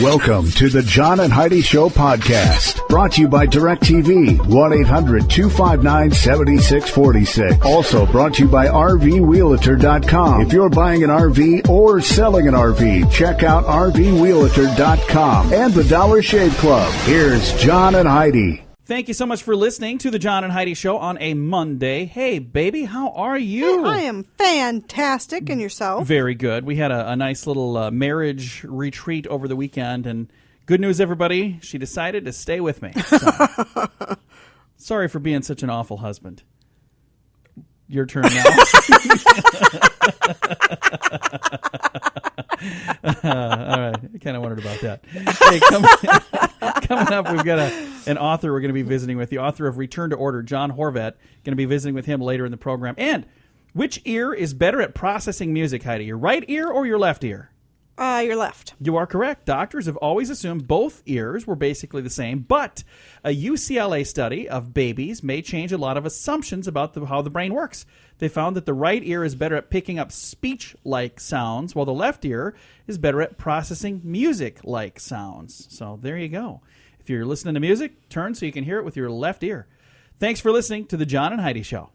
Welcome to the John and Heidi Show podcast, brought to you by DirecTV, 1-800-259-7646. Also brought to you by RVWheelator.com. If you're buying an RV or selling an RV, check out RVWheelator.com and the Dollar Shave Club. Here's John and Heidi. Thank you so much for listening to the John and Heidi Show on a Monday. Hey, baby, how are you? Hey, I am fantastic. And yourself? Very good. We had a nice little marriage retreat over the weekend, and good news, everybody, she decided to stay with me. So, sorry for being such an awful husband. Your turn now. All right. I kind of wondered about that. Hey, coming up, we've got an author we're going to be visiting with, the author of Return to Order, John Horvat. Going to be visiting with him later in the program. And which ear is better at processing music, Heidi? Your right ear or your left ear? Your left. You are correct. Doctors have always assumed both ears were basically the same, but a UCLA study of babies may change a lot of assumptions about how the brain works. They found that the right ear is better at picking up speech-like sounds, while the left ear is better at processing music-like sounds. So there you go. If you're listening to music, turn so you can hear it with your left ear. Thanks for listening to the John and Heidi Show.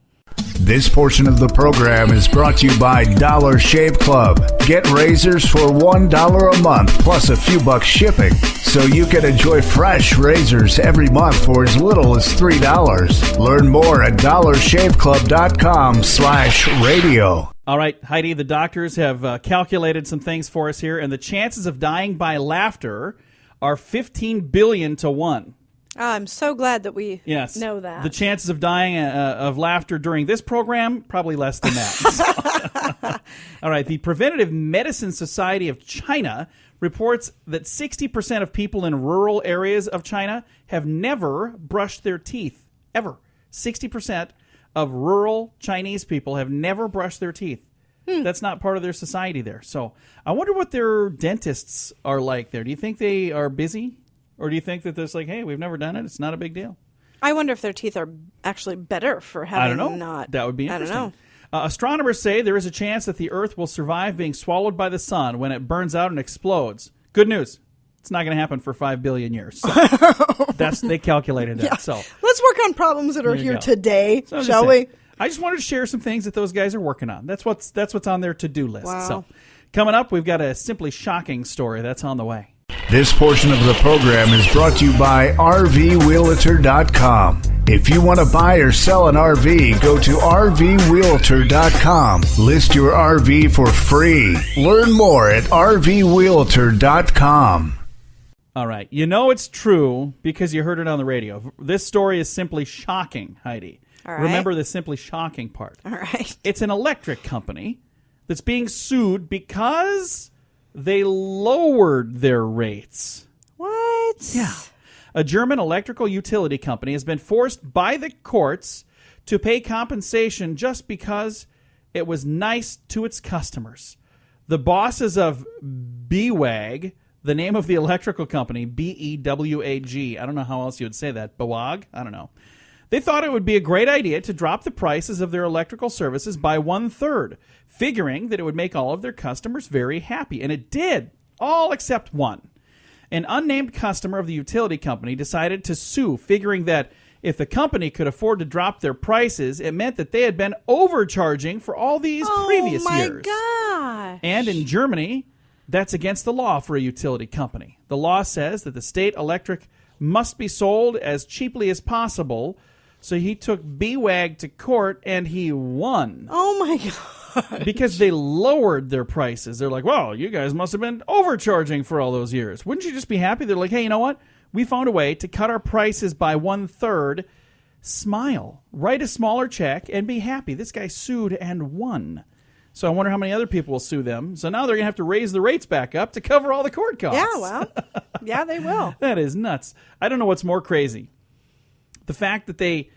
This portion of the program is brought to you by Dollar Shave Club. Get razors for $1 a month plus a few bucks shipping, so you can enjoy fresh razors every month for as little as $3. Learn more at dollarshaveclub.com/radio. All right, Heidi, the doctors have calculated some things for us here, and the chances of dying by laughter are 15 billion to 1. I'm so glad that we know that. The chances of dying of laughter during this program, probably less than that. All right. The Preventative Medicine Society of China reports that 60% of people in rural areas of China have never brushed their teeth, ever. 60% of rural Chinese people have never brushed their teeth. That's not part of their society there. So I wonder what their dentists are like there. Do you think they are busy? Or do you think that there's like, hey, we've never done it, it's not a big deal? I wonder if their teeth are actually better for having I don't know. not. That would be interesting. I don't know. Astronomers say there is a chance that the Earth will survive being swallowed by the sun when it burns out and explodes. Good news. It's not going to happen for 5 billion years. So they calculated that. Yeah. So let's work on problems that are here today, so shall we? I just wanted to share some things that those guys are working on. That's what's on their to-do list. Wow. So coming up, we've got a simply shocking story that's on the way. This portion of the program is brought to you by RVWheelator.com. If you want to buy or sell an RV, go to RVWheelator.com. List your RV for free. Learn more at RVWheelator.com. All right. You know it's true because you heard it on the radio. This story is simply shocking, Heidi. All right. Remember the simply shocking part. All right. It's an electric company that's being sued because they lowered their rates. What? Yeah. A German electrical utility company has been forced by the courts to pay compensation just because it was nice to its customers. The bosses of BWAG, the name of the electrical company, BEWAG, I don't know how else you would say that, BWAG? I don't know. They thought it would be a great idea to drop the prices of their electrical services by 1/3, figuring that it would make all of their customers very happy. And it did, all except one. An unnamed customer of the utility company decided to sue, figuring that if the company could afford to drop their prices, it meant that they had been overcharging for all these previous years. Oh, my gosh. And in Germany, that's against the law for a utility company. The law says that the state electric must be sold as cheaply as possible. So he took BWAG to court, and he won. Oh, my God. Because they lowered their prices. They're like, well, you guys must have been overcharging for all those years. Wouldn't you just be happy? They're like, hey, you know what? We found a way to cut our prices by 1/3. Smile. Write a smaller check and be happy. This guy sued and won. So I wonder how many other people will sue them. So now they're going to have to raise the rates back up to cover all the court costs. Yeah, well, yeah, they will. That is nuts. I don't know what's more crazy. The fact that they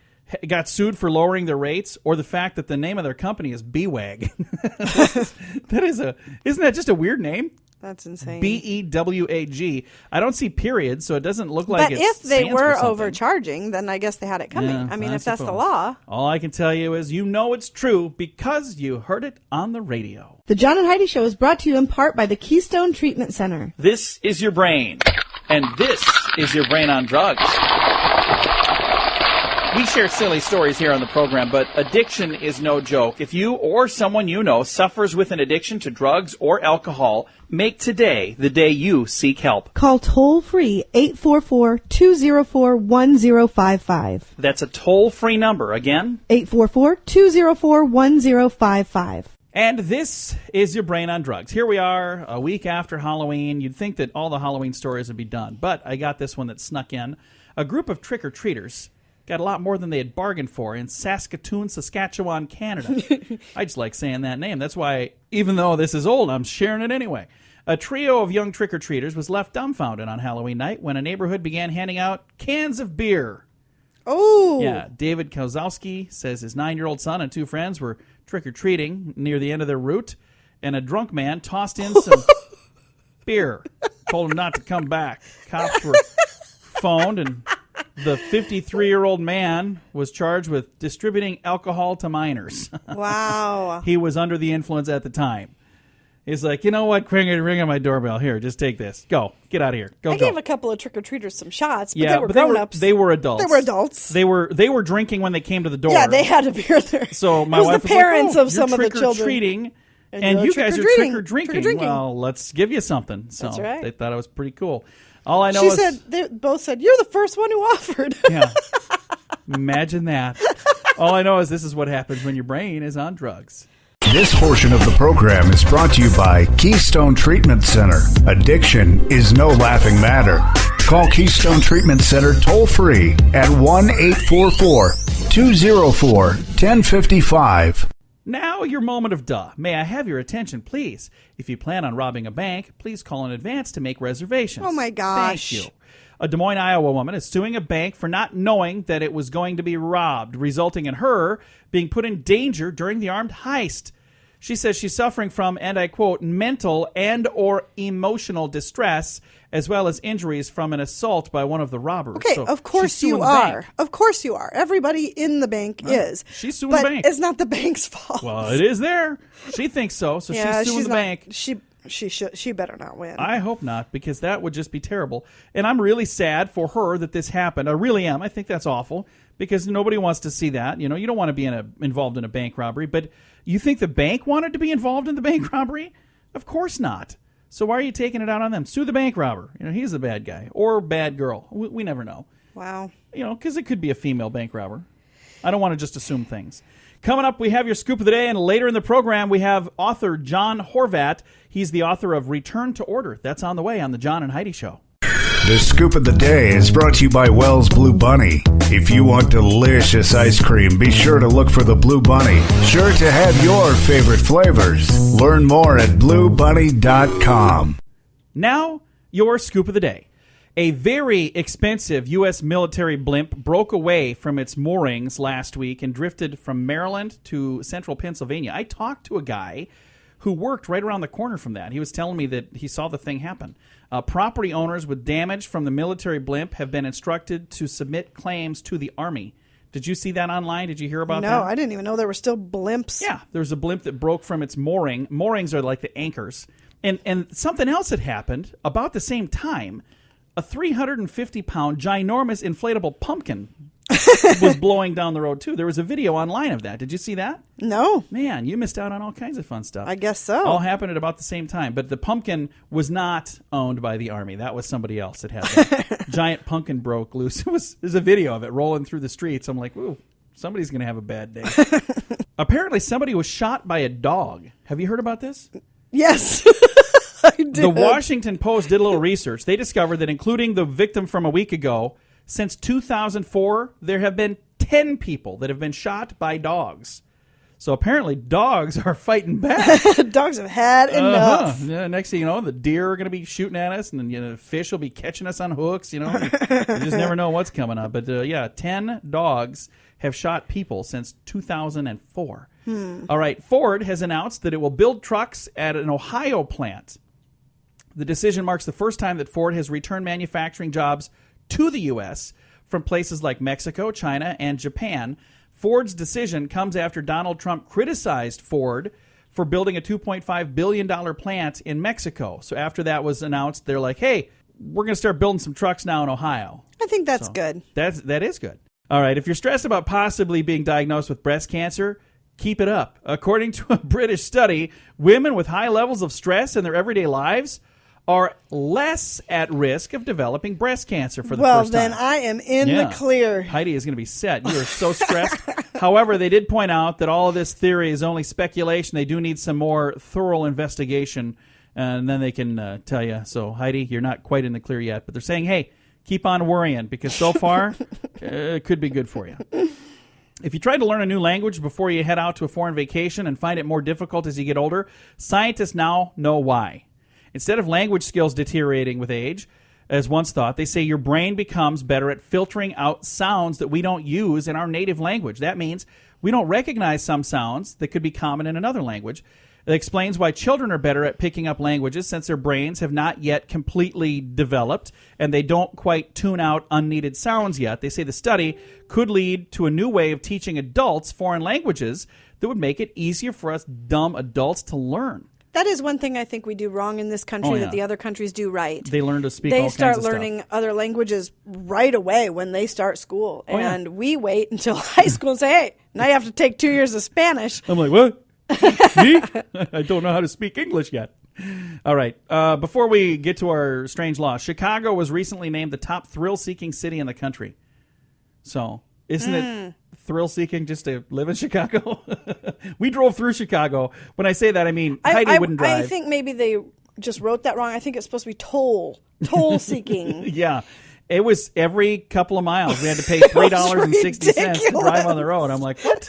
got sued for lowering their rates, or the fact that the name of their company is BWAG. Isn't that just a weird name? That's insane. BEWAG. I don't see periods, so it doesn't look like But it if they stands were for something. overcharging, then I guess they had it coming. Yeah, I mean, I if that's the suppose. law. All I can tell you is you know it's true because you heard it on the radio. The John and Heidi Show is brought to you in part by the Keystone Treatment Center. This is your brain, and this is your brain on drugs. We share silly stories here on the program, but addiction is no joke. If you or someone you know suffers with an addiction to drugs or alcohol, make today the day you seek help. Call toll-free 844-204-1055. That's a toll-free number. Again, 844-204-1055. and this is your brain on drugs. Here we are, a week after Halloween. You'd think that all the Halloween stories would be done, but I got this one that snuck in. A group of trick-or-treaters got a lot more than they had bargained for in Saskatoon, Saskatchewan, Canada. I just like saying that name. That's why, even though this is old, I'm sharing it anyway. A trio of young trick-or-treaters was left dumbfounded on Halloween night when a neighborhood began handing out cans of beer. Oh. Yeah, David Kozlowski says his 9-year-old son and 2 friends were trick-or-treating near the end of their route, and a drunk man tossed in some beer, told him not to come back. Cops were phoned, and the 53-year-old man was charged with distributing alcohol to minors. Wow. He was under the influence at the time. He's like, you know what, ring on my doorbell. Here, just take this. Go. Get out of here. Go. I gave a couple of trick-or-treaters some shots, but yeah, they were but grown-ups. they were adults. They were adults. They were drinking when they came to the door. Yeah, they had a beer there. So my it was wife the was parents like, of some of the children. Trick-or-treating, and you're you guys are trick-or-treating. trick-or-drinking. Well, let's give you something. So That's right. they thought it was pretty cool. All I know She is... said, they both said, you're the first one who offered. Yeah. Imagine that. All I know is this is what happens when your brain is on drugs. This portion of the program is brought to you by Keystone Treatment Center. Addiction is no laughing matter. Call Keystone Treatment Center toll-free at 1-844-204-1055. Now your moment of duh. May I have your attention, please? If you plan on robbing a bank, please call in advance to make reservations. Oh, my gosh. Thank you. A Des Moines, Iowa woman is suing a bank for not knowing that it was going to be robbed, resulting in her being put in danger during the armed heist. She says she's suffering from, and I quote, mental and or emotional distress, as well as injuries from an assault by one of the robbers. Okay, So of course she's suing you the are. bank. Of course you are. Everybody in the bank is. She's suing but the bank. It's not the bank's fault. Well, it is there. She thinks so, so yeah, she's suing the not, bank. She better not win. I hope not, because that would just be terrible. And I'm really sad for her that this happened. I really am. I think that's awful, because nobody wants to see that. You know, you don't want to be involved in a bank robbery. But you think the bank wanted to be involved in the bank robbery? Of course not. So why are you taking it out on them? Sue the bank robber. You know, he's the bad guy or bad girl. We never know. Wow. You know, because it could be a female bank robber. I don't want to just assume things. Coming up, we have your scoop of the day, and later in the program, we have author John Horvat. He's the author of Return to Order. That's on the way on the John and Heidi Show. The scoop of the day is brought to you by Wells Blue Bunny. If you want delicious ice cream, be sure to look for the Blue Bunny. Sure to have your favorite flavors. Learn more at bluebunny.com. Now, your scoop of the day. A very expensive U.S. military blimp broke away from its moorings last week and drifted from Maryland to central Pennsylvania. I talked to a guy who worked right around the corner from that. He was telling me that he saw the thing happen. Property owners with damage from the military blimp have been instructed to submit claims to the Army. Did you see that online? Did you hear about that? No, I didn't even know there were still blimps. Yeah, there was a blimp that broke from its mooring. Moorings are like the anchors. And something else had happened about the same time. A 350-pound, ginormous inflatable pumpkin was blowing down the road, too. There was a video online of that. Did you see that? No. Man, you missed out on all kinds of fun stuff. I guess so. All happened at about the same time. But the pumpkin was not owned by the Army. That was somebody else that had that. Giant pumpkin broke loose. There's a video of it rolling through the streets. I'm like, ooh, somebody's going to have a bad day. Apparently, somebody was shot by a dog. Have you heard about this? Yes. I did. The Washington Post did a little research. They discovered that including the victim from a week ago, since 2004, there have been 10 people that have been shot by dogs. So apparently dogs are fighting back. Dogs have had enough. Yeah, next thing you know, the deer are going to be shooting at us, and then the fish will be catching us on hooks. You know, you just never know what's coming up. But 10 dogs have shot people since 2004. All right, Ford has announced that it will build trucks at an Ohio plant. The decision marks the first time that Ford has returned manufacturing jobs to the U.S. from places like Mexico, China, and Japan. Ford's decision comes after Donald Trump criticized Ford for building a $2.5 billion plant in Mexico. So after that was announced, they're like, hey, we're going to start building some trucks now in Ohio. I think that's good. That is good. All right, if you're stressed about possibly being diagnosed with breast cancer, keep it up. According to a British study, women with high levels of stress in their everyday lives are less at risk of developing breast cancer for the first time. Well, then I am in the clear. Heidi is going to be set. You are so stressed. However, they did point out that all of this theory is only speculation. They do need some more thorough investigation, and then they can tell you. So, Heidi, you're not quite in the clear yet. But they're saying, hey, keep on worrying, because so far, it could be good for you. If you try to learn a new language before you head out to a foreign vacation and find it more difficult as you get older, scientists now know why. Instead of language skills deteriorating with age, as once thought, they say your brain becomes better at filtering out sounds that we don't use in our native language. That means we don't recognize some sounds that could be common in another language. It explains why children are better at picking up languages, since their brains have not yet completely developed and they don't quite tune out unneeded sounds yet. They say the study could lead to a new way of teaching adults foreign languages that would make it easier for us dumb adults to learn. That is one thing I think we do wrong in this country that the other countries do right. They learn to speak all kinds of stuff. They start learning other languages right away when they start school. And we wait until high school and say, hey, now you have to take 2 years of Spanish. I'm like, what? Me? I don't know how to speak English yet. All right. Before we get to our strange law, Chicago was recently named the top thrill-seeking city in the country. So, isn't it thrill-seeking just to live in Chicago? We drove through Chicago. When I say that, I mean Heidi wouldn't drive. I think maybe they just wrote that wrong. I think it's supposed to be toll-seeking. Yeah. It was every couple of miles. We had to pay $3.60 to drive on the road. I'm like, what?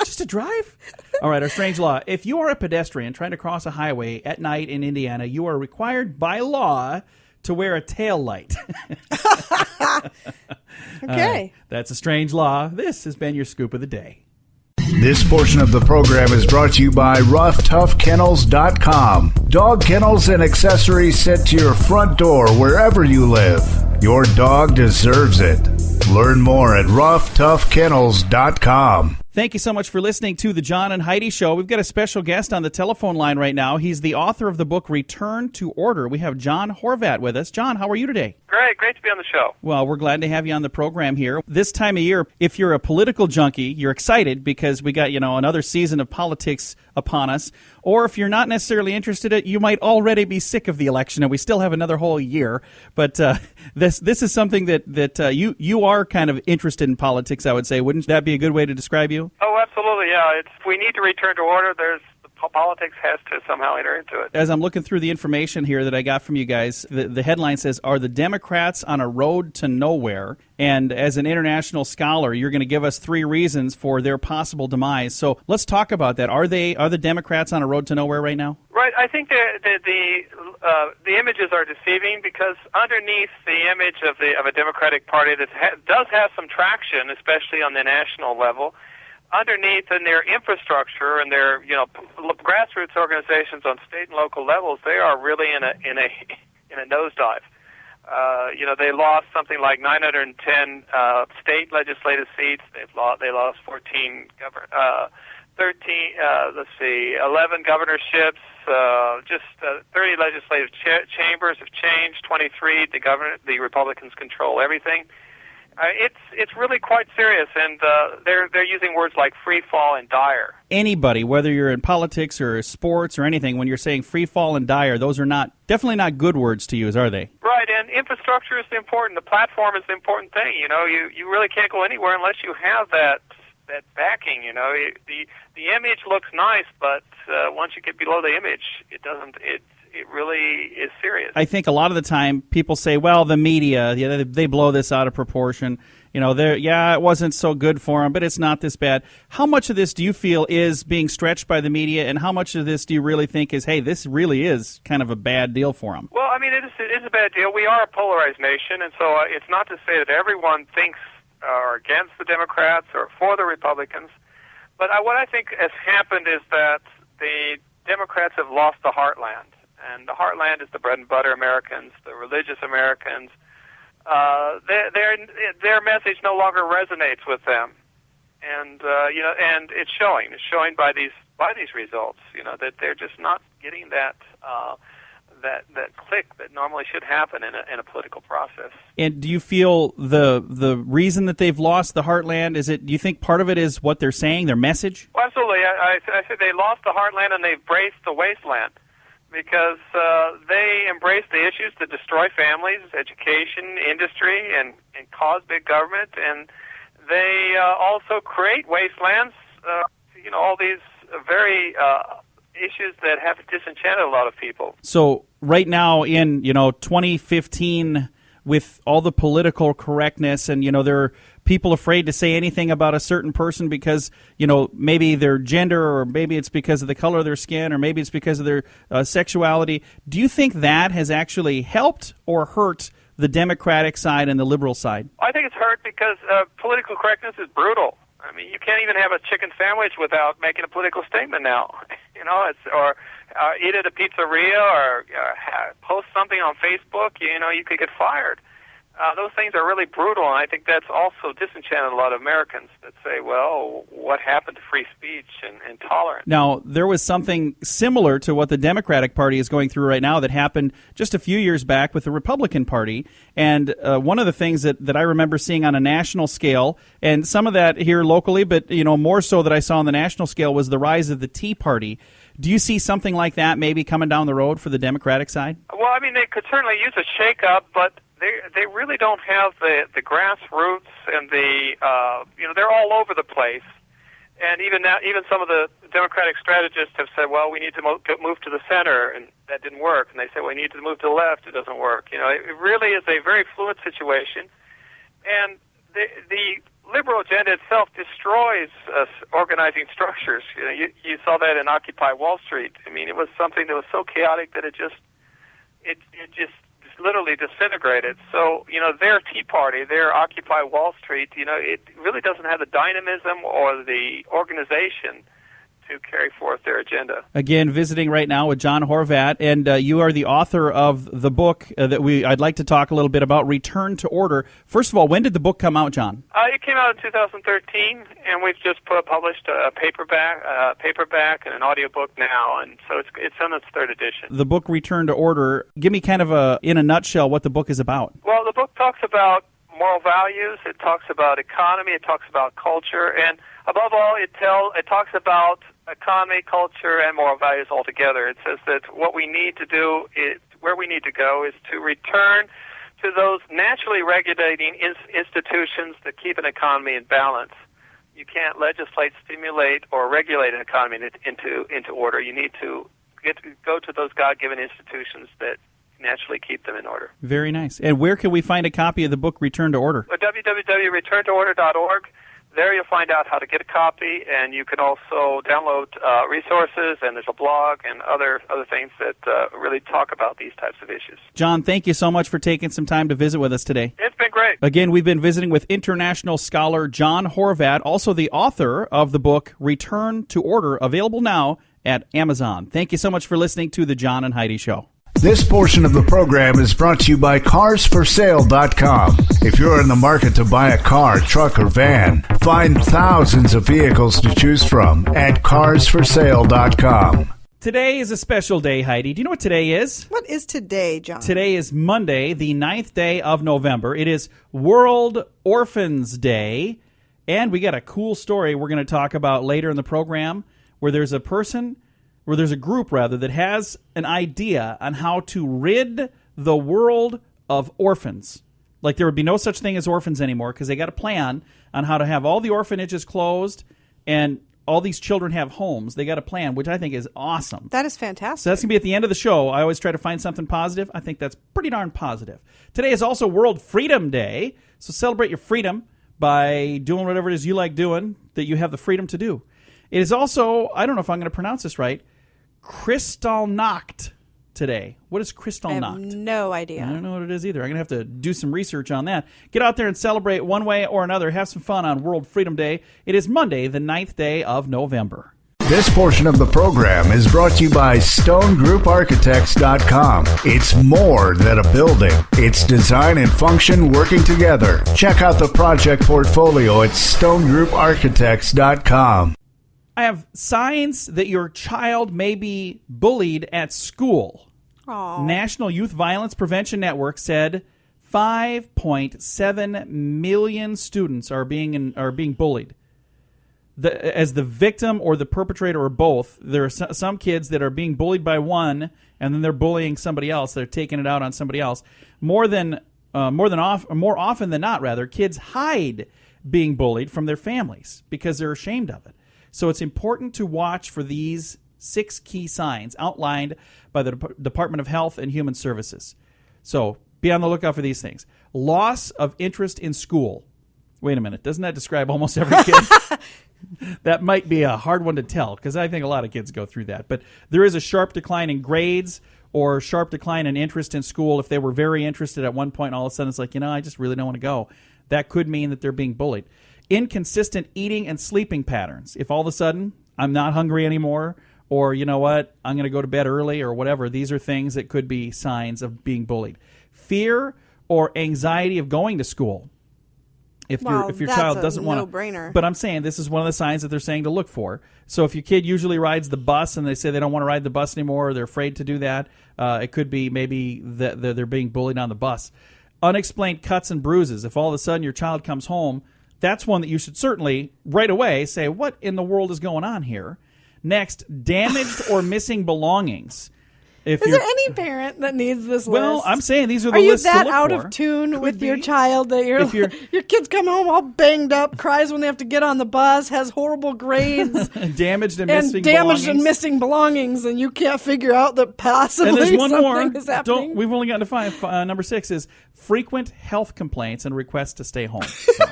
Just to drive? All right, our strange law. If you are a pedestrian trying to cross a highway at night in Indiana, you are required by law to wear a tail light. Okay. That's a strange law. This has been your scoop of the day. This portion of the program is brought to you by RoughToughKennels.com. Dog kennels and accessories sent to your front door wherever you live. Your dog deserves it. Learn more at RoughToughKennels.com. Thank you so much for listening to the John and Heidi Show. We've got a special guest on the telephone line right now. He's the author of the book Return to Order. We have John Horvat with us. John, how are you today? Great to be on the show. Well, we're glad to have you on the program here. This time of year, if you're a political junkie, you're excited because we got, another season of politics upon us. Or if you're not necessarily interested in it, you might already be sick of the election, and we still have another whole year. But this is something that you are kind of interested in politics, I would say. Wouldn't that be a good way to describe you? Oh, absolutely, yeah. We need to return to order. Politics has to somehow enter into it. As I'm looking through the information here that I got from you guys, the headline says, "Are the Democrats on a road to nowhere?" And as an international scholar, you're going to give us 3 reasons for their possible demise. So let's talk about that. Are the Democrats on a road to nowhere right now? Right. I think the images are deceiving, because underneath the image of a Democratic Party that does have some traction, especially on the national level, underneath in their infrastructure and their grassroots organizations on state and local levels, they are really in a nosedive. They lost something like 910 state legislative seats. They lost 11 governorships. 30 legislative chambers have changed. 23. The Republicans control everything. It's really quite serious, and they're using words like free fall and dire. Anybody, whether you're in politics or sports or anything, when you're saying free fall and dire, those are definitely not good words to use, are they? Right, and infrastructure is important. The platform is the important thing. You really can't go anywhere unless you have that backing. The image looks nice, but once you get below the image, it doesn't. It really is serious. I think a lot of the time people say, well, the media, they blow this out of proportion. It wasn't so good for them, but it's not this bad. How much of this do you feel is being stretched by the media, and how much of this do you really think is, hey, this really is kind of a bad deal for them? Well, I mean, it is a bad deal. We are a polarized nation, and so it's not to say that everyone thinks or against the Democrats or for the Republicans. But what I think has happened is that the Democrats have lost the heartland. And the heartland is the bread and butter Americans, the religious Americans. Their message no longer resonates with them, and and it's showing. It's showing by these results. That they're just not getting that click that normally should happen in a political process. And do you feel the reason that they've lost the heartland do you think part of it is what they're saying, their message? Well, absolutely. I said they lost the heartland and they've embraced the wasteland, because they embrace the issues that destroy families, education, industry, and cause big government, and they also create wastelands. All these very issues that have disenchanted a lot of people. So right now in 2015, with all the political correctness, and there are people afraid to say anything about a certain person because maybe their gender, or maybe it's because of the color of their skin, or maybe it's because of their sexuality. Do you think that has actually helped or hurt the Democratic side and the liberal side? I think it's hurt because political correctness is brutal. I mean, you can't even have a chicken sandwich without making a political statement now. Or eat at a pizzeria, or post something on Facebook. You could get fired. Those things are really brutal, and I think that's also disenchanted a lot of Americans that say, well, what happened to free speech and tolerance? Now, there was something similar to what the Democratic Party is going through right now that happened just a few years back with the Republican Party. And one of the things that I remember seeing on a national scale, and some of that here locally, but more so that I saw on the national scale, was the rise of the Tea Party. Do you see something like that maybe coming down the road for the Democratic side? Well, I mean, they could certainly use a shake-up, but they really don't have the grassroots, and they're all over the place. And even some of the Democratic strategists have said, well, we need to move to the center, and that didn't work. And they say, well, we need to move to the left, it doesn't work. It really is a very fluid situation. And the liberal agenda itself destroys organizing structures. You saw that in Occupy Wall Street. I mean, it was something that was so chaotic that it just literally disintegrated. So, their Tea Party, their Occupy Wall Street, it really doesn't have the dynamism or the organization to carry forth their agenda. Again, visiting right now with John Horvat, and you are the author of the book that I'd like to talk a little bit about, Return to Order. First of all, when did the book come out, John? It came out in 2013, and we've just published a paperback and an audiobook now, and so it's on its third edition. The book Return to Order, give me kind of in a nutshell what the book is about. Well, the book talks about moral values, it talks about economy, it talks about culture, and above all, it talks about economy, culture, and moral values altogether. It says that what we need to do, where we need to go, is to return to those naturally regulating institutions that keep an economy in balance. You can't legislate, stimulate, or regulate an economy into order. You need to go to those God-given institutions that naturally keep them in order. Very nice. And where can we find a copy of the book Return to Order? www.returntoorder.org. There you'll find out how to get a copy, and you can also download resources, and there's a blog and other things that really talk about these types of issues. John, thank you so much for taking some time to visit with us today. It's been great. Again, we've been visiting with international scholar John Horvat, also the author of the book Return to Order, available now at Amazon. Thank you so much for listening to The John and Heidi Show. This portion of the program is brought to you by CarsForSale.com. If you're in the market to buy a car, truck, or van, find thousands of vehicles to choose from at CarsForSale.com. Today is a special day, Heidi. Do you know what today is? What is today, John? Today is Monday, the 9th day of November. It is World Orphans Day, and we got a cool story we're going to talk about later in the program where there's a group that has an idea on how to rid the world of orphans. Like there would be no such thing as orphans anymore because they got a plan on how to have all the orphanages closed and all these children have homes. They got a plan, which I think is awesome. That is fantastic. So that's going to be at the end of the show. I always try to find something positive. I think that's pretty darn positive. Today is also World Freedom Day, so celebrate your freedom by doing whatever it is you like doing that you have the freedom to do. It is also, I don't know if I'm going to pronounce this right, Kristallnacht today. What is Kristallnacht? I have no idea. I don't know what it is either. I'm going to have to do some research on that. Get out there and celebrate one way or another. Have some fun on World Freedom Day. It is Monday, the 9th day of November. This portion of the program is brought to you by StoneGroupArchitects.com. It's more than a building. It's design and function working together. Check out the project portfolio at StoneGroupArchitects.com. I have signs that your child may be bullied at school. Aww. National Youth Violence Prevention Network said 5.7 million students are being bullied. As the victim or the perpetrator or both. There are some kids that are being bullied by one, and then they're bullying somebody else. They're taking it out on somebody else. More often than not, kids hide being bullied from their families because they're ashamed of it. So it's important to watch for these 6 key signs outlined by the Department of Health and Human Services. So be on the lookout for these things. Loss of interest in school. Wait a minute. Doesn't that describe almost every kid? That might be a hard one to tell because I think a lot of kids go through that. But there is a sharp decline in grades or sharp decline in interest in school. If they were very interested at one point, all of a sudden it's like, I just really don't want to go. That could mean that they're being bullied. Inconsistent eating and sleeping patterns. If all of a sudden I'm not hungry anymore, or you know what, I'm going to go to bed early or whatever, these are things that could be signs of being bullied. Fear or anxiety of going to school. If your child doesn't want to, no-brainer. But I'm saying this is one of the signs that they're saying to look for. So if your kid usually rides the bus and they say they don't want to ride the bus anymore, or they're afraid to do that, it could be maybe that they're being bullied on the bus. Unexplained cuts and bruises. If all of a sudden your child comes home, that's one that you should certainly right away say, what in the world is going on here? Next, damaged or missing belongings. Is there any parent that needs this list? Well, I'm saying these are the lists to look for. Are you that out of tune with your child that your kids come home all banged up, cries when they have to get on the bus, has horrible grades, damaged and missing belongings, and you can't figure out that possibly and there's one something more. is happening? We've only gotten to 5. Number 6 is frequent health complaints and requests to stay home. So,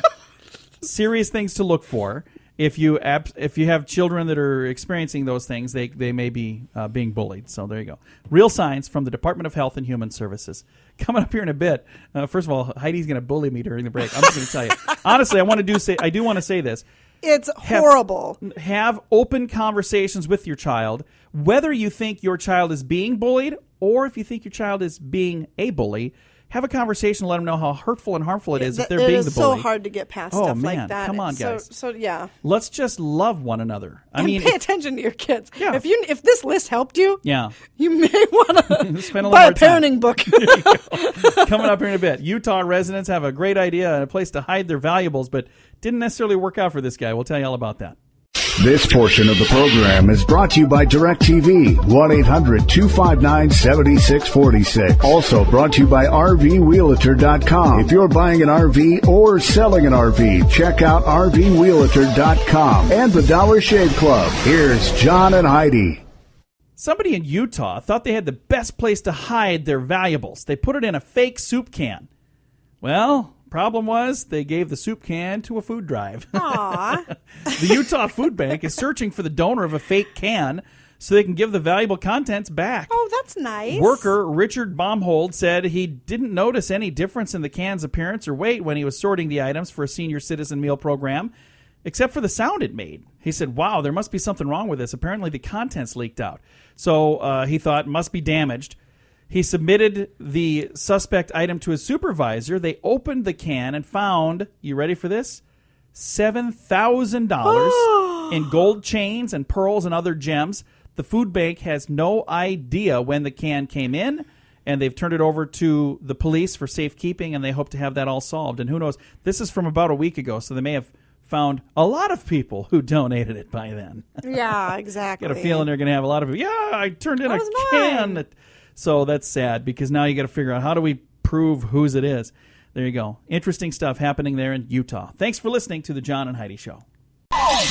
serious things to look for. If you have children that are experiencing those things, they may be being bullied. So there you go. Real signs from the Department of Health and Human Services. Coming up here in a bit. First of all, Heidi's going to bully me during the break. I'm just going to tell you. Honestly, I do want to say this. It's horrible. Have open conversations with your child, whether you think your child is being bullied or if you think your child is being a bully. Have a conversation, let them know how hurtful and harmful it is if they're being the bully. It is so hard to get past stuff like that. Come on, guys. So yeah. Let's just love one another. Pay attention to your kids. Yeah. If this list helped you, yeah, you may want to buy a parenting book. Coming up here in a bit. Utah residents have a great idea and a place to hide their valuables, but didn't necessarily work out for this guy. We'll tell you all about that. This portion of the program is brought to you by DirecTV, 1-800-259-7646. Also brought to you by RVRealtor.com. If you're buying an RV or selling an RV, check out RVRealtor.com and the Dollar Shave Club. Here's John and Heidi. Somebody in Utah thought they had the best place to hide their valuables. They put it in a fake soup can. Well, problem was they gave the soup can to a food drive. Aww. The Utah Food Bank is searching for the donor of a fake can so they can give the valuable contents back. Oh, that's nice. Worker Richard Baumhold said he didn't notice any difference in the can's appearance or weight when he was sorting the items for a senior citizen meal program, except for the sound it made. He said, wow, there must be something wrong with this. Apparently the contents leaked out. So he thought it must be damaged. He submitted the suspect item to his supervisor. They opened the can and found, you ready for this? $7,000 in gold chains and pearls and other gems. The food bank has no idea when the can came in, and they've turned it over to the police for safekeeping, and they hope to have that all solved. And who knows? This is from about a week ago, so they may have found a lot of people who donated it by then. Yeah, exactly. Got a feeling they're going to have a lot of people. Yeah, I turned in a can. So that's sad because now you got to figure out how do we prove whose it is. There you go. Interesting stuff happening there in Utah. Thanks for listening to the John and Heidi Show.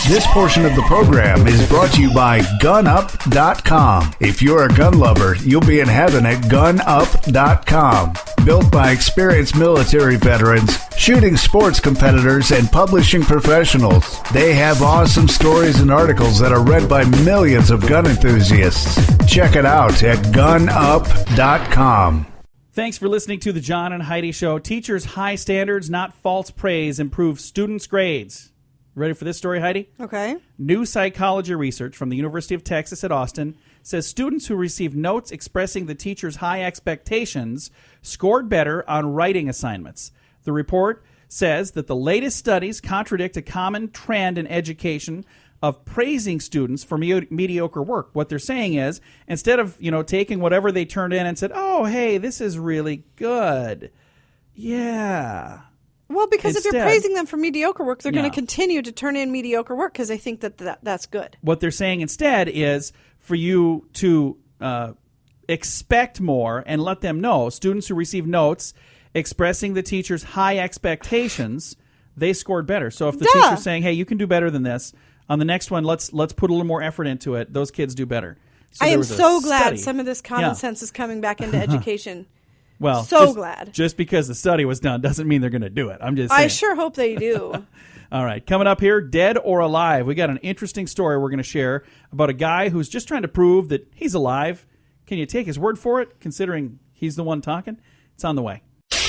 This portion of the program is brought to you by GunUp.com. If you're a gun lover, you'll be in heaven at GunUp.com. Built by experienced military veterans, shooting sports competitors, and publishing professionals. They have awesome stories and articles that are read by millions of gun enthusiasts. Check it out at GunUp.com. Thanks for listening to the John and Heidi Show. Teachers' high standards, not false praise, improve students' grades. Ready for this story, Heidi? Okay. New psychology research from the University of Texas at Austin says students who received notes expressing the teacher's high expectations scored better on writing assignments. The report says that the latest studies contradict a common trend in education of praising students for mediocre work. What they're saying is, instead of, taking whatever they turned in and said, oh, hey, this is really good. Yeah. Well, because if you're Instead- praising them for mediocre work, they're going Yeah. to continue to turn in mediocre work because they think that's good. What they're saying instead is for you to expect more and let them know. Students who receive notes expressing the teacher's high expectations, they scored better. So if the teacher's saying, hey, you can do better than this, on the next one, let's put a little more effort into it, those kids do better. So I there am was a so glad study. some of this common sense is coming back into education. Well, so just, glad. Just because the study was done doesn't mean they're going to do it. I'm just saying. I sure hope they do. All right, coming up here, Dead or Alive. We got an interesting story we're going to share about a guy who's just trying to prove that he's alive. Can you take his word for it, considering he's the one talking? It's on the way.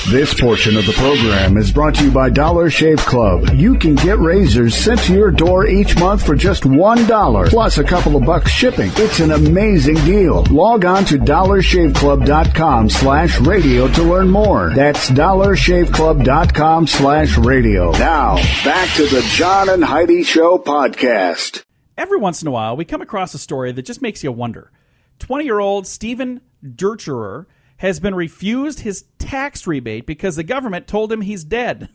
This portion of the program is brought to you by Dollar Shave Club. You can get razors sent to your door each month for just $1, plus a couple of bucks shipping. It's an amazing deal. Log on to dollarshaveclub.com/radio to learn more. That's dollarshaveclub.com/radio. Now, back to the John and Heidi Show podcast. Every once in a while, we come across a story that just makes you wonder. 20-year-old Stephen Dercherer has been refused his tax rebate because the government told him he's dead.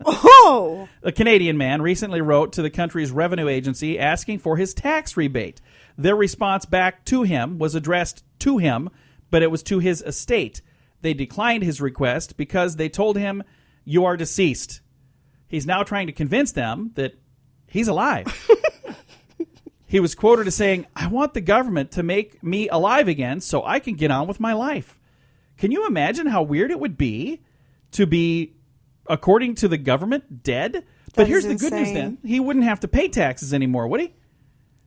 Oh! A Canadian man recently wrote to the country's revenue agency asking for his tax rebate. Their response back to him was addressed to him, but it was to his estate. They declined his request because they told him, you are deceased. He's now trying to convince them that he's alive. He was quoted as saying, I want the government to make me alive again so I can get on with my life. Can you imagine how weird it would be to be, according to the government, dead? But here's the good news then. He wouldn't have to pay taxes anymore, would he?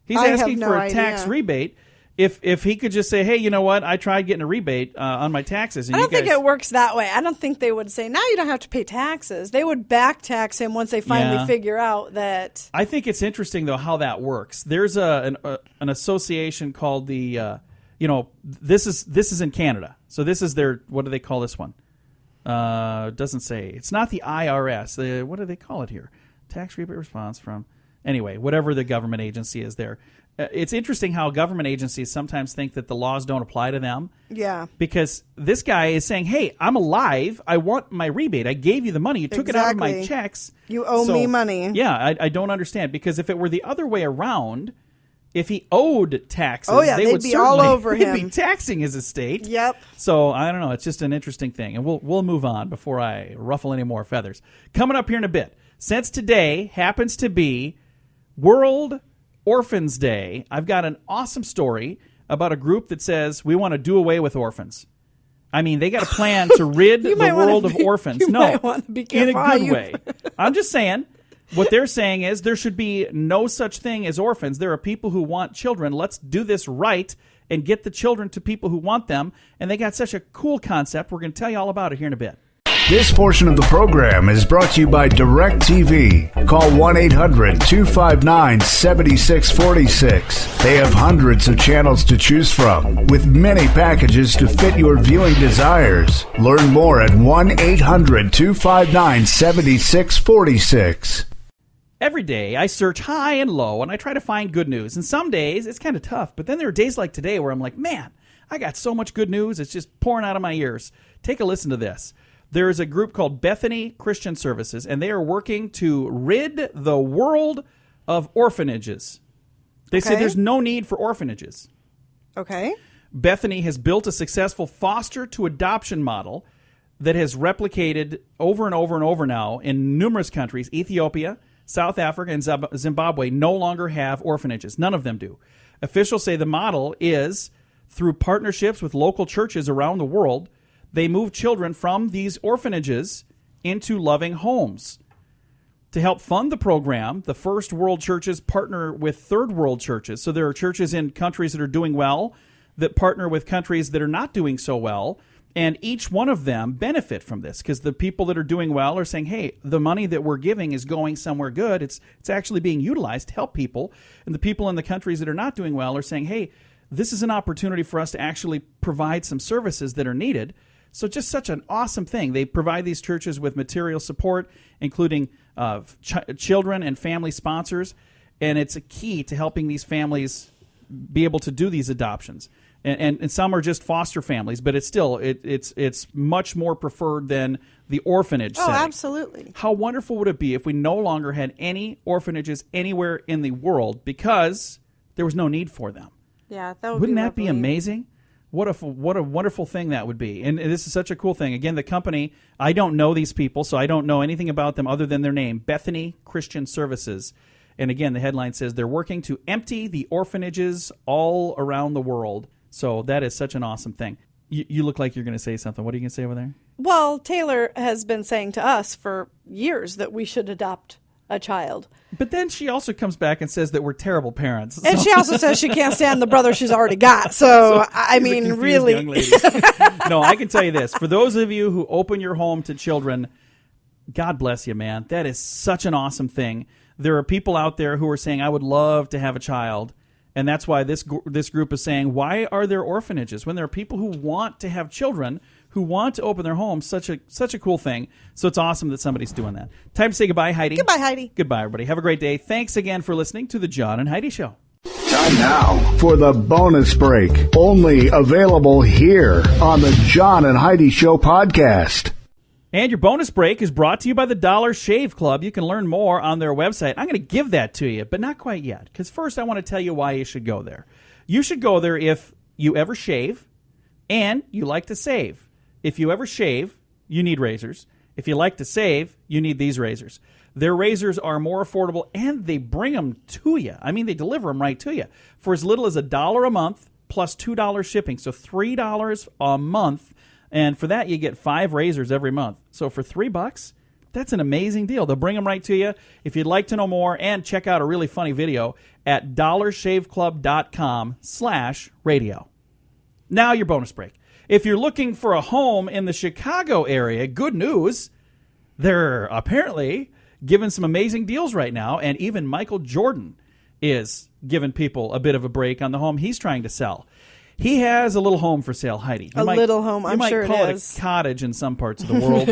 He's asking for a tax rebate. If he could just say, hey, you know what? I tried getting a rebate on my taxes. And I don't think it works that way. I don't think they would say, now you don't have to pay taxes. They would back tax him once they finally figure out that. I think it's interesting, though, how that works. There's an association called the, this is in Canada. So this is their, what do they call this one? Doesn't say. It's not the IRS. What do they call it here? Tax rebate response from, anyway, whatever the government agency is there. It's interesting how government agencies sometimes think that the laws don't apply to them. Yeah. Because this guy is saying, hey, I'm alive. I want my rebate. I gave you the money. You took it out of my checks. You owe me money. Yeah, I don't understand. Because if it were the other way around, if he owed taxes, they'd be all over him. They'd be taxing his estate. Yep. So, I don't know. It's just an interesting thing. And we'll move on before I ruffle any more feathers. Coming up here in a bit. Since today happens to be World Orphans Day, I've got an awesome story about a group that says we want to do away with orphans. I mean, they got a plan to rid the world of orphans. You might want to be careful in a good way. I'm just saying, what they're saying is there should be no such thing as orphans. There are people who want children. Let's do this right and get the children to people who want them. And they got such a cool concept. We're going to tell you all about it here in a bit. This portion of the program is brought to you by DirecTV. Call 1-800-259-7646. They have hundreds of channels to choose from, with many packages to fit your viewing desires. Learn more at 1-800-259-7646. Every day, I search high and low, and I try to find good news. And some days, it's kind of tough. But then there are days like today where I'm like, man, I got so much good news. It's just pouring out of my ears. Take a listen to this. There is a group called Bethany Christian Services, and they are working to rid the world of orphanages. They say there's no need for orphanages. Okay. Bethany has built a successful foster-to-adoption model that has replicated over and over and over now in numerous countries. Ethiopia, South Africa, and Zimbabwe no longer have orphanages. None of them do. Officials say the model is, through partnerships with local churches around the world, they move children from these orphanages into loving homes. To help fund the program, the first world churches partner with third world churches. So there are churches in countries that are doing well that partner with countries that are not doing so well. And each one of them benefit from this because the people that are doing well are saying, hey, the money that we're giving is going somewhere good. It's actually being utilized to help people. And the people in the countries that are not doing well are saying, hey, this is an opportunity for us to actually provide some services that are needed. So just such an awesome thing. They provide these churches with material support, including children and family sponsors. And it's a key to helping these families be able to do these adoptions. And some are just foster families, but it's still it's much more preferred than the orphanage setting. Absolutely. How wonderful would it be if we no longer had any orphanages anywhere in the world because there was no need for them? Yeah, that would Wouldn't be that be lovely. amazing? What a wonderful thing that would be. And this is such a cool thing. Again, the company, I don't know these people, so I don't know anything about them other than their name, Bethany Christian Services. And again, the headline says they're working to empty the orphanages all around the world. So that is such an awesome thing. You look like you're going to say something. What are you going to say over there? Well, Taylor has been saying to us for years that we should adopt a child. But then she also comes back and says that we're terrible parents. And she also says she can't stand the brother she's already got. So I She's a mean, confused really. young lady. No, I can tell you this. For those of you who open your home to children, God bless you, man. That is such an awesome thing. There are people out there who are saying, I would love to have a child. And that's why this group is saying, why are there orphanages? When there are people who want to have children, who want to open their homes, such a cool thing. So it's awesome that somebody's doing that. Time to say goodbye, Heidi. Goodbye, Heidi. Goodbye, everybody. Have a great day. Thanks again for listening to the John and Heidi Show. Time now for the bonus break. Only available here on the John and Heidi Show podcast. And your bonus break is brought to you by the Dollar Shave Club. You can learn more on their website. I'm going to give that to you, but not quite yet. Because first I want to tell you why you should go there. You should go there if you ever shave and you like to save. If you ever shave, you need razors. If you like to save, you need these razors. Their razors are more affordable and they bring them to you. I mean, they deliver them right to you for as little as $1 a month plus $2 shipping. So $3 a month. And for that, you get 5 razors every month. So for $3, that's an amazing deal. They'll bring them right to you. If you'd like to know more and check out a really funny video at dollarshaveclub.com/radio. Now your bonus break. If you're looking for a home in the Chicago area, good news. They're apparently giving some amazing deals right now. And even Michael Jordan is giving people a bit of a break on the home he's trying to sell. He has a little home for sale, Heidi. Little home, I'm sure it is. You might call it a cottage in some parts of the world.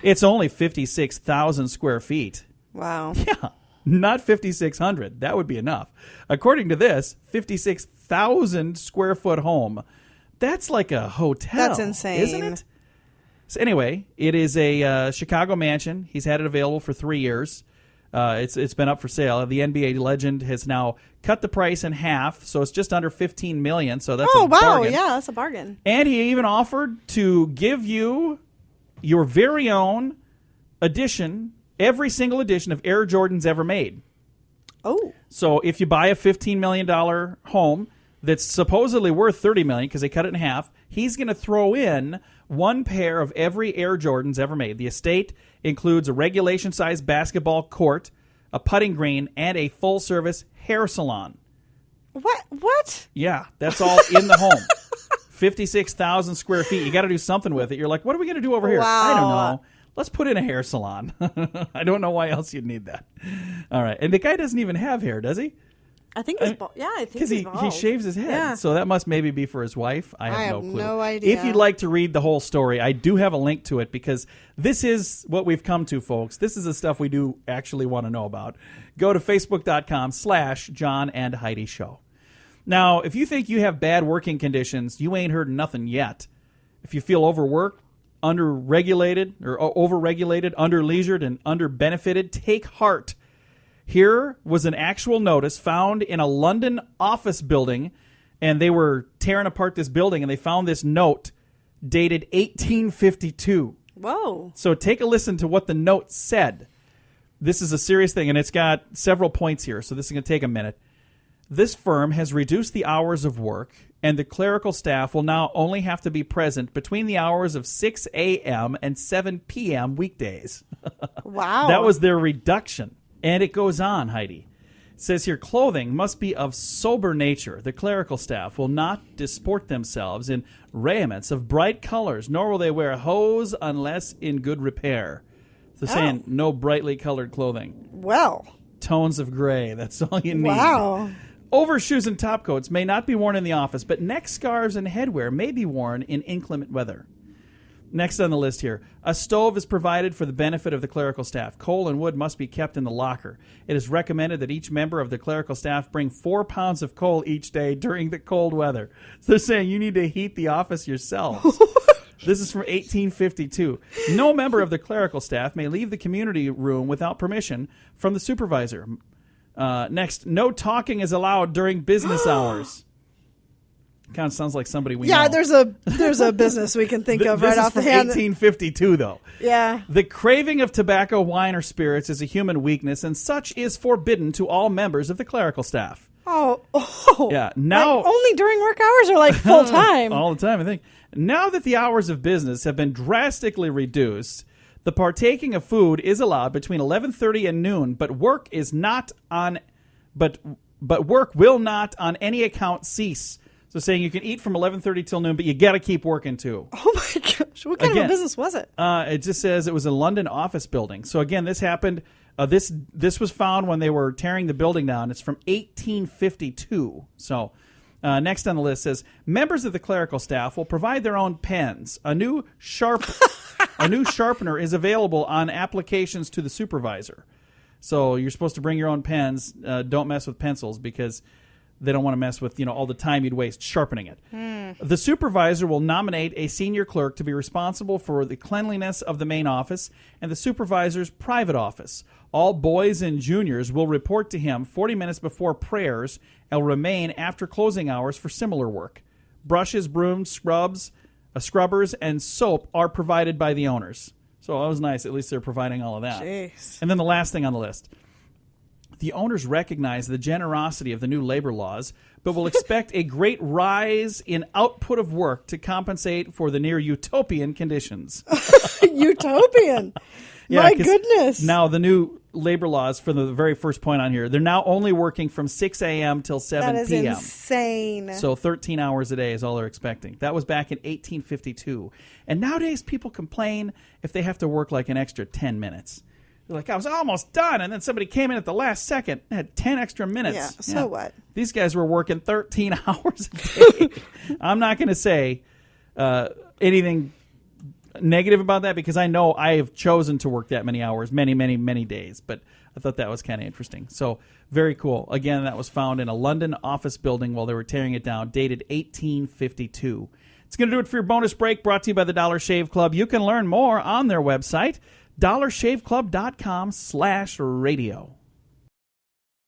It's only 56,000 square feet. Wow. Yeah, not 5,600. That would be enough. According to this, 56,000 square foot home. That's like a hotel. That's insane. Isn't it? So anyway, it is a Chicago mansion. He's had it available for 3 years. It's been up for sale. The NBA legend has now cut the price in half, so it's just under $15 million. So that's a bargain. Yeah, that's a bargain. And he even offered to give you your very own edition, every single edition of Air Jordans ever made. Oh, So if you buy a $15 million home that's supposedly worth $30 million because they cut it in half, he's going to throw in one pair of every Air Jordans ever made. The estate includes a regulation-sized basketball court, a putting green, and a full-service hair salon. what? Yeah, that's all in the home. 56,000 square feet. You got to do something with it. You're like, what are we going to do over here? Wow. I don't know. Let's put in a hair salon. I don't know why else you'd need that. All right. And the guy doesn't even have hair, does he? I think he's bald. Yeah, I think Because he's he bald. shaves his head. Yeah. So that must maybe be for his wife. I have no clue. no idea. If you'd like to read the whole story, I do have a link to it because this is what we've come to, folks. This is the stuff we do actually want to know about. Go to facebook.com/John and Heidi Show. Now, if you think you have bad working conditions, you ain't heard nothing yet. If you feel overworked, under-regulated, or over-regulated, under-leisured, and under-benefited, take heart. Here was an actual notice found in a London office building, and they were tearing apart this building, and they found this note dated 1852. Whoa. So take a listen to what the note said. This is a serious thing, and it's got several points here, so this is going to take a minute. This firm has reduced the hours of work, and the clerical staff will now only have to be present between the hours of 6 a.m. and 7 p.m. weekdays. Wow. That was their reduction. And it goes on, Heidi. It says here, clothing must be of sober nature. The clerical staff will not disport themselves in raiments of bright colors, nor will they wear hose unless in good repair. So saying no brightly colored clothing. Well. Tones of gray. That's all you need. Wow. Overshoes and topcoats may not be worn in the office, but neck scarves and headwear may be worn in inclement weather. Next on the list here, a stove is provided for the benefit of the clerical staff. Coal and wood must be kept in the locker. It is recommended that each member of the clerical staff bring 4 pounds of coal each day during the cold weather. So they're saying you need to heat the office yourselves. This is from 1852. No member of the clerical staff may leave the community room without permission from the supervisor. Next, no talking is allowed during business hours. Kind of sounds like somebody we know. Yeah, there's a business we can think of right off the hand. This is from 1852, though. Yeah. The craving of tobacco, wine, or spirits is a human weakness, and such is forbidden to all members of the clerical staff. Oh. Yeah. Now, like only during work hours or like full time? All the time, I think. Now that the hours of business have been drastically reduced, the partaking of food is allowed between 11:30 and noon, but work is not on, but work will not on any account cease. So saying you can eat from 11:30 till noon, but you got to keep working too. Oh my gosh! What kind of a business was it? It just says it was a London office building. So again, this happened. This was found when they were tearing the building down. It's from 1852. So. Next on the list says members of the clerical staff will provide their own pens. A new sharpener is available on applications to the supervisor. So you're supposed to bring your own pens. Don't mess with pencils because they don't want to mess with all the time you'd waste sharpening it. The supervisor will nominate a senior clerk to be responsible for the cleanliness of the main office and the supervisor's private office. All boys and juniors will report to him 40 minutes before prayers and will remain after closing hours for similar work. Brushes, brooms, scrubbers, and soap are provided by the owners. So that was nice. At least they're providing all of that. Jeez. And then the last thing on the list. The owners recognize the generosity of the new labor laws, but will expect a great rise in output of work to compensate for the near utopian conditions. Utopian. Yeah, my goodness. Now the new labor laws, for the very first point on here, they're now only working from 6 a.m. till 7 That is p.m. insane. So 13 hours a day is all they're expecting. That was back in 1852. And nowadays people complain if they have to work like an extra 10 minutes. They're like, I was almost done, and then somebody came in at the last second and had 10 extra minutes. Yeah, so what? These guys were working 13 hours a day. I'm not going to say anything negative about that because I know I have chosen to work that many hours, many, many, many days. But I thought that was kind of interesting. So very cool. Again, that was found in a London office building while they were tearing it down, dated 1852. It's going to do it for your bonus break, brought to you by the Dollar Shave Club. You can learn more on their website, dollarshaveclub.com/radio.